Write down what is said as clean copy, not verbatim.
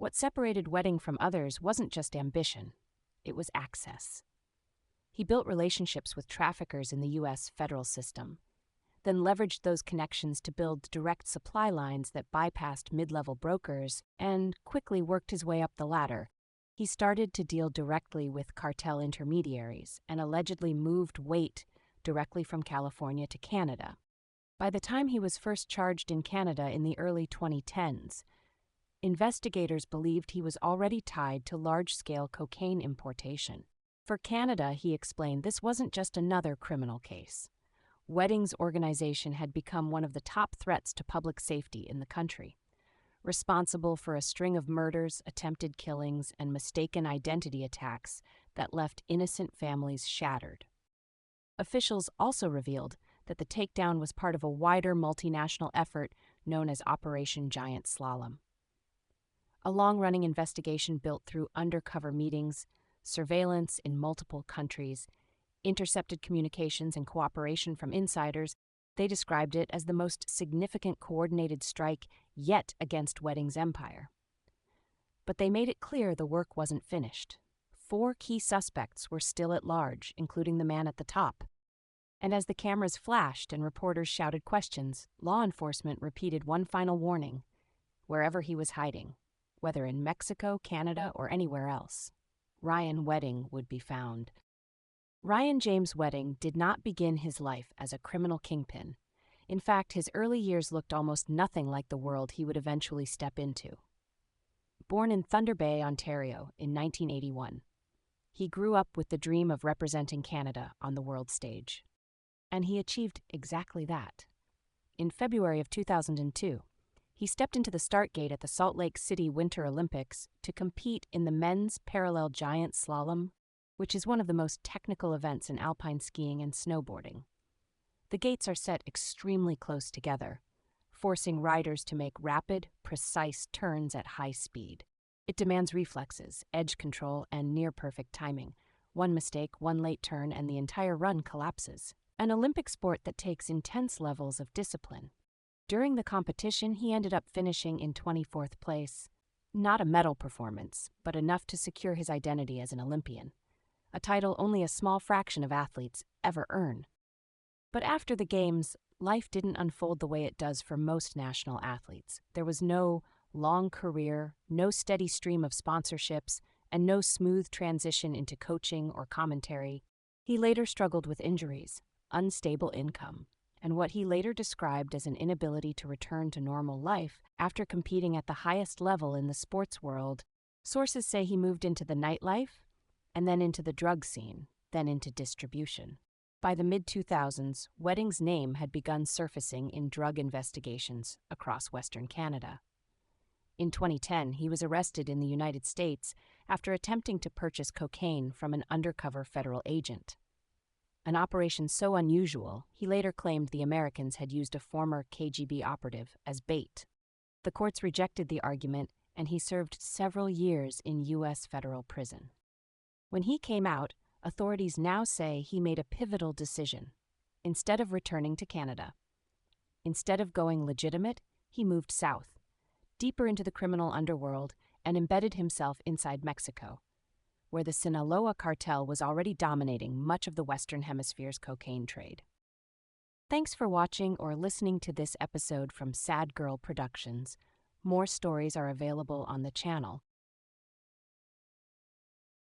What separated Wedding from others wasn't just ambition, it was access. He built relationships with traffickers in the U.S. federal system, then leveraged those connections to build direct supply lines that bypassed mid-level brokers and quickly worked his way up the ladder. He started to deal directly with cartel intermediaries and allegedly moved weight directly from California to Canada. By the time he was first charged in Canada in the early 2010s, investigators believed he was already tied to large-scale cocaine importation. For Canada, he explained, this wasn't just another criminal case. Wedding's organization had become one of the top threats to public safety in the country, responsible for a string of murders, attempted killings, and mistaken identity attacks that left innocent families shattered. Officials also revealed that the takedown was part of a wider multinational effort known as Operation Giant Slalom. A long-running investigation built through undercover meetings, surveillance in multiple countries, intercepted communications and cooperation from insiders. They described it as the most significant coordinated strike yet against Wedding's empire. But they made it clear the work wasn't finished. 4 key suspects were still at large, including the man at the top. And as the cameras flashed and reporters shouted questions, law enforcement repeated one final warning: wherever he was hiding, whether in Mexico, Canada, or anywhere else, Ryan Wedding would be found. Ryan James Wedding did not begin his life as a criminal kingpin. In fact, his early years looked almost nothing like the world he would eventually step into. Born in Thunder Bay, Ontario, in 1981, he grew up with the dream of representing Canada on the world stage. And he achieved exactly that. In February of 2002, he stepped into the start gate at the Salt Lake City Winter Olympics to compete in the men's parallel giant slalom, which is one of the most technical events in alpine skiing and snowboarding. The gates are set extremely close together, forcing riders to make rapid, precise turns at high speed. It demands reflexes, edge control, and near-perfect timing. One mistake, one late turn, and the entire run collapses. An Olympic sport that takes intense levels of discipline. During the competition, he ended up finishing in 24th place. Not a medal performance, but enough to secure his identity as an Olympian, a title only a small fraction of athletes ever earn. But after the Games, life didn't unfold the way it does for most national athletes. There was no long career, no steady stream of sponsorships, and no smooth transition into coaching or commentary. He later struggled with injuries, unstable income, and what he later described as an inability to return to normal life after competing at the highest level in the sports world. Sources say he moved into the nightlife, and then into the drug scene, then into distribution. By the mid-2000s, Wedding's name had begun surfacing in drug investigations across Western Canada. In 2010, he was arrested in the United States after attempting to purchase cocaine from an undercover federal agent. An operation so unusual, he later claimed the Americans had used a former KGB operative as bait. The courts rejected the argument, and he served several years in U.S. federal prison. When he came out, authorities now say he made a pivotal decision. Instead of returning to Canada, instead of going legitimate, he moved south, deeper into the criminal underworld, and embedded himself inside Mexico, where the Sinaloa cartel was already dominating much of the Western Hemisphere's cocaine trade. Thanks for watching or listening to this episode from Sad Girl Productions. More stories are available on the channel.